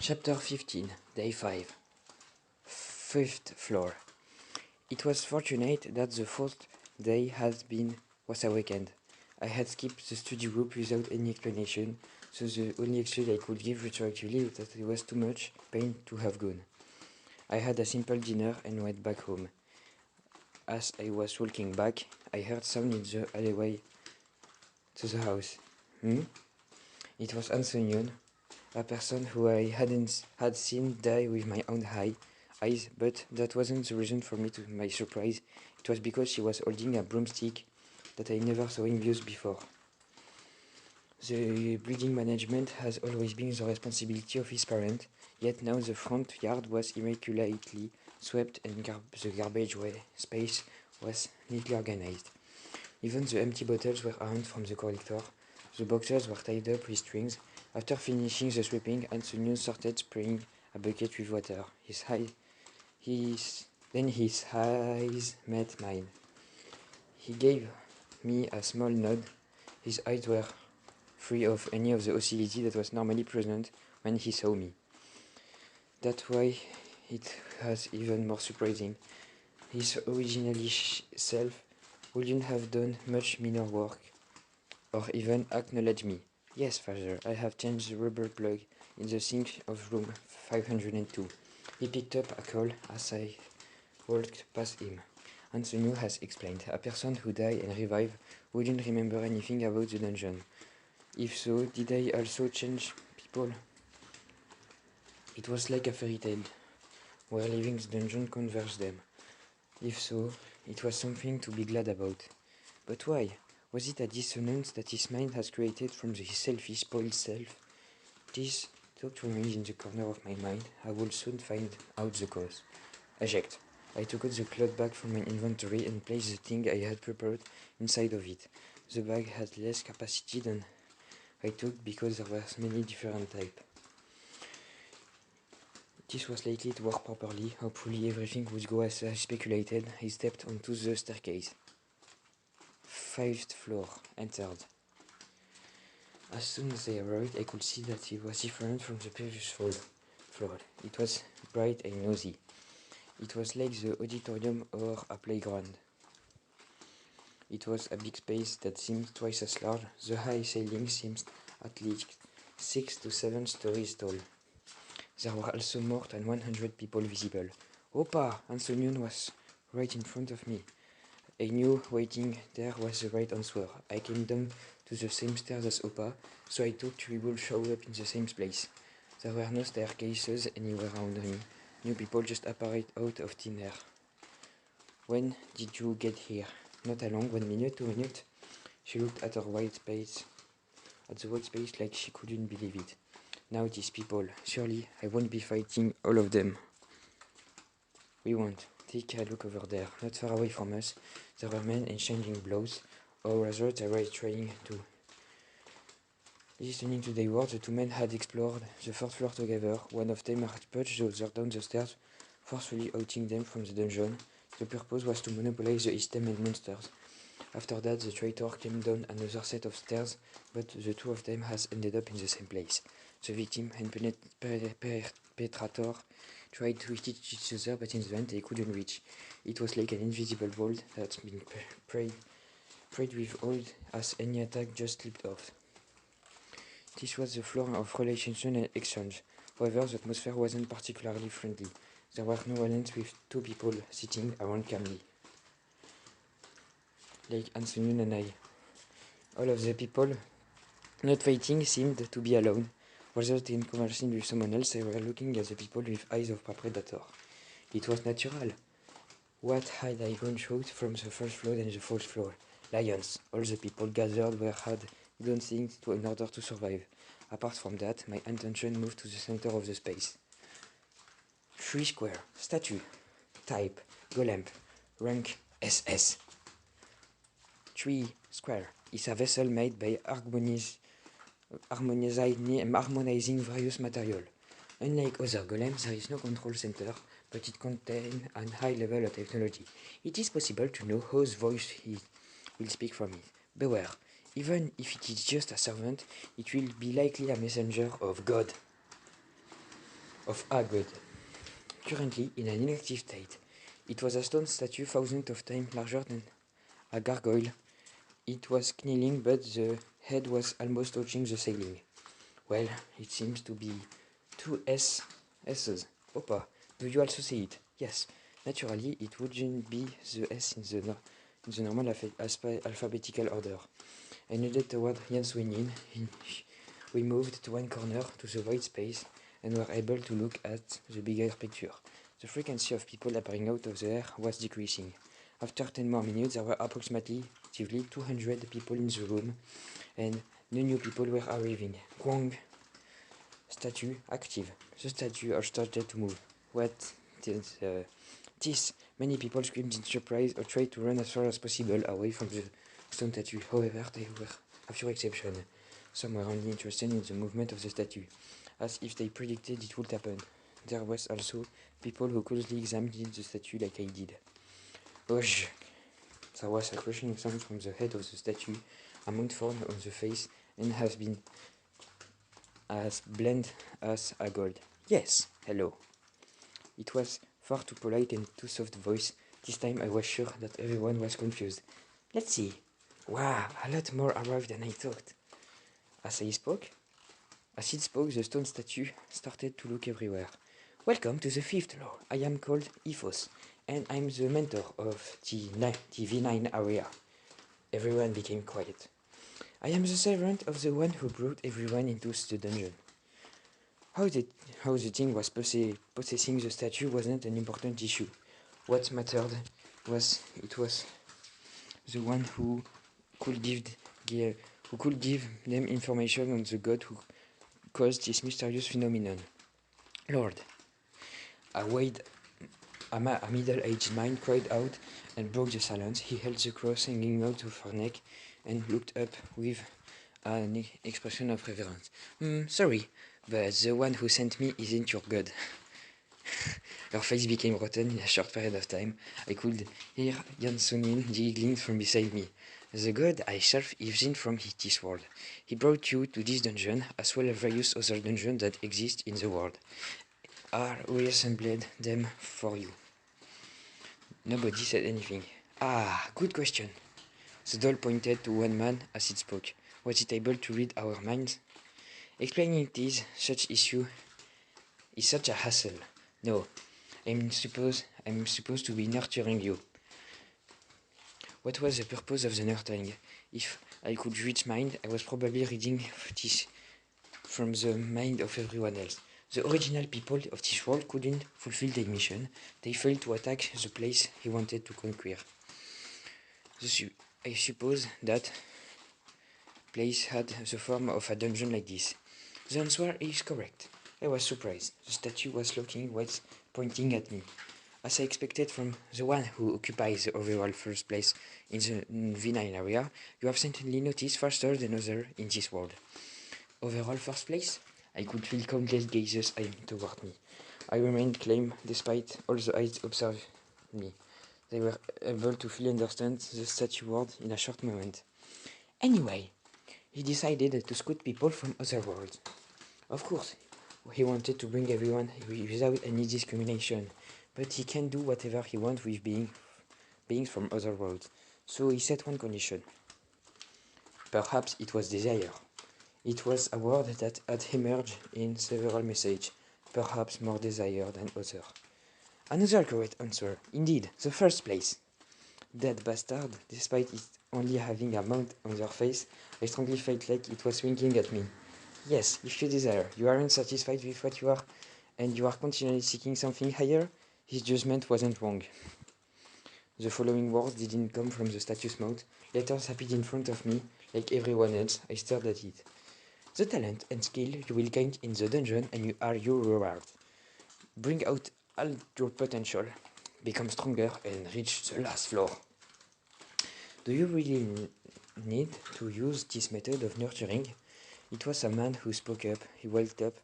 Chapter 15, Day 5. Fifth floor. It was fortunate that the fourth day was a weekend. I had skipped the study group without any explanation, so the only excuse I could give retroactively was that it was too much pain to have gone. I had a simple dinner and went back home. As I was walking back, I heard sound in the alleyway to the house. It was Anthony, a person who I had seen die with my own eyes, but that wasn't the reason for me to my surprise. It was because she was holding a broomstick that I never saw him use before. The building management has always been the responsibility of his parent, yet now the front yard was immaculately swept and the garbage space was neatly organized. Even the empty bottles were earned from the collector. The boxes were tied up with strings. After finishing the sweeping, Antonio started spraying a bucket with water. Then his eyes met mine. He gave me a small nod. His eyes were free of any of the hostility that was normally present when he saw me. That's why it was even more surprising. His originally self wouldn't have done much minor work, or even acknowledge me. Yes, father, I have changed the rubber plug in the sink of room 502. He picked up a call as I walked past him. Antonio has explained, a person who died and revived wouldn't remember anything about the dungeon. If so, did I also change people? It was like a fairy tale, where leaving the dungeon converged them. If so, it was something to be glad about. But why? Was it a dissonance that his mind has created from his selfish, spoiled self? This talked remained in the corner of my mind. I would soon find out the cause. Eject. I took out the cloth bag from my inventory and placed the thing I had prepared inside of it. The bag had less capacity than I took because there were many different types. This was likely to work properly. Hopefully everything would go as I speculated. I stepped onto the staircase. 5th floor. Entered. As soon as I arrived, I could see that it was different from the previous floor. It was bright and noisy. It was like the auditorium or a playground. It was a big space that seemed twice as large. The high ceiling seemed at least 6 to 7 stories tall. There were also more than 100 people visible. Opa! Anthonion was right in front of me. I knew waiting there was the right answer. I came down to the same stairs as Opa, so I thought we would show up in the same place. There were no staircases anywhere around me. New people just appeared out of thin air. When did you get here? Not a long 1 minute, 2 minutes. She looked at the white space like she couldn't believe it. Now these people, surely I won't be fighting all of them. We won't. Take a look over there. Not far away from us, there were men exchanging blows, or rather they were trying to. Listening to their words, the two men had explored the fourth floor together. One of them had pushed the other down the stairs, forcefully outing them from the dungeon. The purpose was to monopolize the system and monsters. After that, the traitor came down another set of stairs, but the two of them has ended up in the same place. The victim and perpetrator tried to hit each other, but in the end they couldn't reach. It was like an invisible wall that's been prayed with old as any attack just slipped off. This was the floor of relationship and exchange. However, the atmosphere wasn't particularly friendly. There were no violence with two people sitting around calmly, like Anthony and I. All of the people not fighting seemed to be alone. Rather than conversing with someone else, they were looking at the people with eyes of a predator. It was natural. What had I gone through from the first floor and the fourth floor? Lions. All the people gathered had done things in order to survive. Apart from that, my attention moved to the center of the space. 3 square. Statue. Type. Golem. Rank SS. 3 square is a vessel made by harmonizing various materials. Unlike other golems, there is no control center, but it contains a high level of technology. It is possible to know whose voice he will speak from it. Beware, even if it is just a servant, it will be likely a messenger of God. of a god, currently in an inactive state. It was a stone statue thousands of times larger than a gargoyle. It was kneeling, but the head was almost touching the ceiling. Well, it seems to be two S's. Opa, do you also see it? Yes. Naturally, it wouldn't be the S in the normal alphabetical order. I nodded toward Jan Swinin. We moved to one corner to the white space and were able to look at the bigger picture. The frequency of people appearing out of the air was decreasing. After 10 more minutes, there were approximately 200 people in the room, and no new people were arriving. Kwong. Statue active. The statue started to move. What did this? Many people screamed in surprise or tried to run as far as possible away from the stone statue. However, there were a few exceptions. Some were only interested in the movement of the statue, as if they predicted it would happen. There was also people who closely examined the statue like I did. Osh! There was a crushing sound from the head of the statue, a mouth formed on the face, and has been as bland as a gold. Yes, hello. It was far too polite and too soft voice. This time I was sure that everyone was confused. Let's see. Wow, a lot more arrived than I thought. As he spoke, the stone statue started to look everywhere. Welcome to the 5th floor. I am called Ethos, and I'm the mentor of the V9 area. Everyone became quiet. I am the servant of the one who brought everyone into the dungeon. How the thing was possessing the statue wasn't an important issue. What mattered was it was the one who could give them information on the god who caused this mysterious phenomenon. Lord, a middle-aged man cried out and broke the silence. He held the cross hanging out of her neck and looked up with an expression of reverence. Sorry, but the one who sent me isn't your god. Her face became rotten in a short period of time. I could hear Jan Sonin giggling from beside me. The god I serve isn't from this world. He brought you to this dungeon, as well as various other dungeons that exist in the world. I reassembled them for you. Nobody said anything. Good question. The doll pointed to one man as it spoke. Was it able to read our minds? Explaining it is such a hassle. No, I'm supposed to be nurturing you. What was the purpose of the nurturing? If I could read mind, I was probably reading this from the mind of everyone else. The original people of this world couldn't fulfill their mission. They failed to attack the place he wanted to conquer. I suppose that place had the form of a dungeon like this. The answer is correct. I was surprised. The statue was looking west, pointing at me. As I expected from the one who occupies the overall first place in the V9 area, you have certainly noticed faster than others in this world. Overall first place? I could feel countless gazes aimed toward me. I remained calm despite all the eyes observing me. They were able to fully understand the statue word in a short moment. Anyway, he decided to scout people from other worlds. Of course, he wanted to bring everyone without any discrimination, but he can do whatever he wants with beings from other worlds. So he set one condition. Perhaps it was desire. It was a word that had emerged in several messages, perhaps more desire than other. Another correct answer. Indeed, the first place. That bastard, despite it only having a mouth on their face, I strongly felt like it was winking at me. Yes, if you desire, you aren't satisfied with what you are, and you are continually seeking something higher, his judgment wasn't wrong. The following words didn't come from the statue's mouth. Letters appeared in front of me, like everyone else. I stared at it. The talent and skill you will gain in the dungeon and you are your reward. Bring out all your potential, become stronger and reach the last floor. Do you really need to use this method of nurturing? It was a man who spoke up. He walked up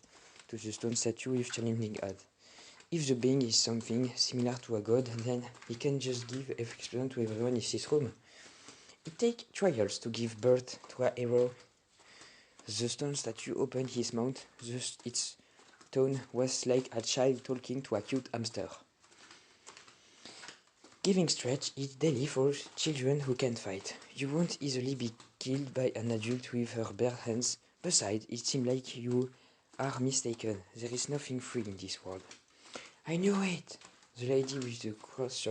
to the stone statue with challenging eyes. If the being is something similar to a god, then he can just give experience to everyone in this room. It takes trials to give birth to a hero. The stone statue opened his mouth. Its tone was like a child talking to a cute hamster. Giving stretch is daily for children who can fight. You won't easily be killed by an adult with her bare hands. Besides, it seems like you are mistaken. There is nothing free in this world. I knew it! The lady with the cross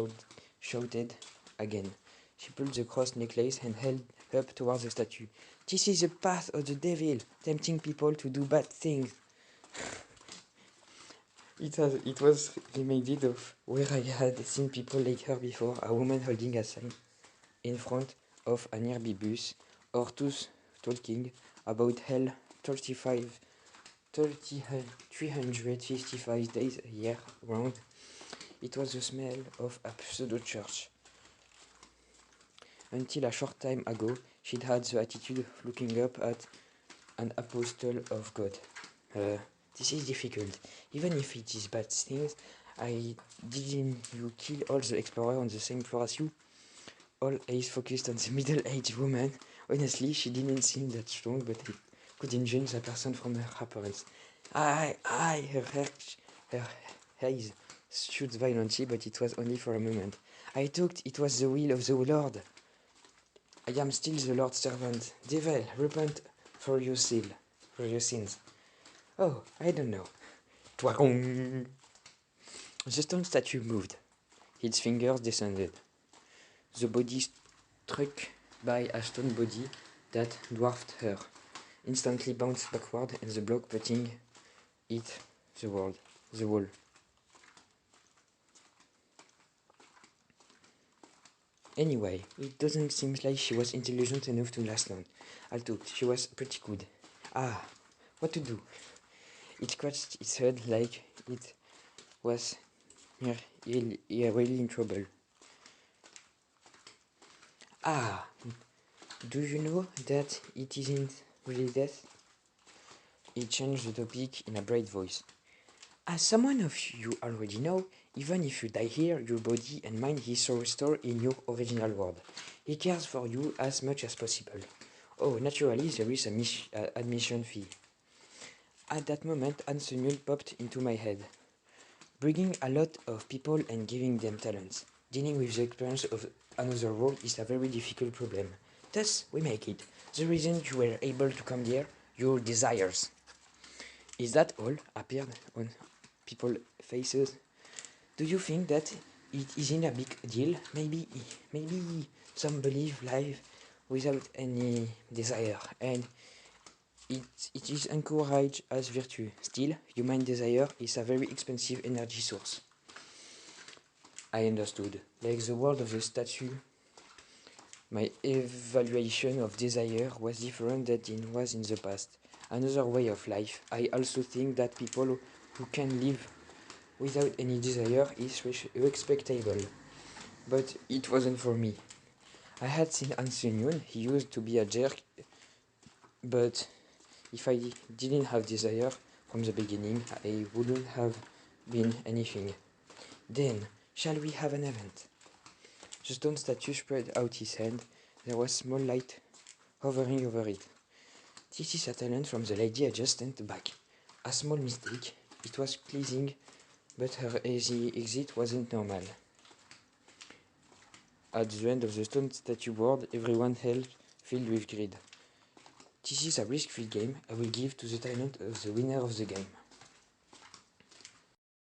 shouted again. She pulled the cross necklace and held up towards the statue. This is the path of the devil, tempting people to do bad things. It was reminded of where I had seen people like her before, a woman holding a sign in front of a nearby bus, or two talking about hell 355 days a year round. It was the smell of a pseudo-church. Until a short time ago, she'd had the attitude of looking up at an apostle of God. This is difficult. Even if it is bad things, didn't you kill all the explorers on the same floor as you? All eyes focused on the middle-aged woman. Honestly, she didn't seem that strong, but I couldn't judge the person from her appearance. Her eyes shoot violently, but it was only for a moment. I thought it was the will of the Lord. I am still the Lord's servant. Devil, repent for your sins. Oh, I don't know. Twarong! The stone statue moved. Its fingers descended. The body struck by a stone body that dwarfed her, instantly bounced backward, and the block putting it the wall. Anyway, it doesn't seem like she was intelligent enough to last long. I thought she was pretty good. What to do? It scratched its head like it was really in trouble. Do you know that it isn't really death? He changed the topic in a bright voice. As someone of you already know, even if you die here, your body and mind is so restored in your original world. He cares for you as much as possible. Oh, naturally, there is an admission fee. At that moment, Ansel popped into my head. Bringing a lot of people and giving them talents. Dealing with the experience of another world is a very difficult problem. Thus, we make it. The reason you were able to come here, your desires. Is that all? Appeared on people's faces. Do you think that it isn't a big deal? Maybe some believe life without any desire, and it is encouraged as virtue. Still, human desire is a very expensive energy source. I understood. Like the world of the statue, my evaluation of desire was different than it was in the past. Another way of life. I also think that people who can live without any desire is respectable. But it wasn't for me. I had seen Ansun. He used to be a jerk, but if I didn't have desire from the beginning, I wouldn't have been anything. Then, shall we have an event? The stone statue spread out his hand. There was small light hovering over it. This is a talent from the lady I just sent back. A small mistake. It was pleasing, but her easy exit wasn't normal. At the end of the stone statue board, everyone held filled with greed. This is a risk-free game. I will give to the talent of the winner of the game.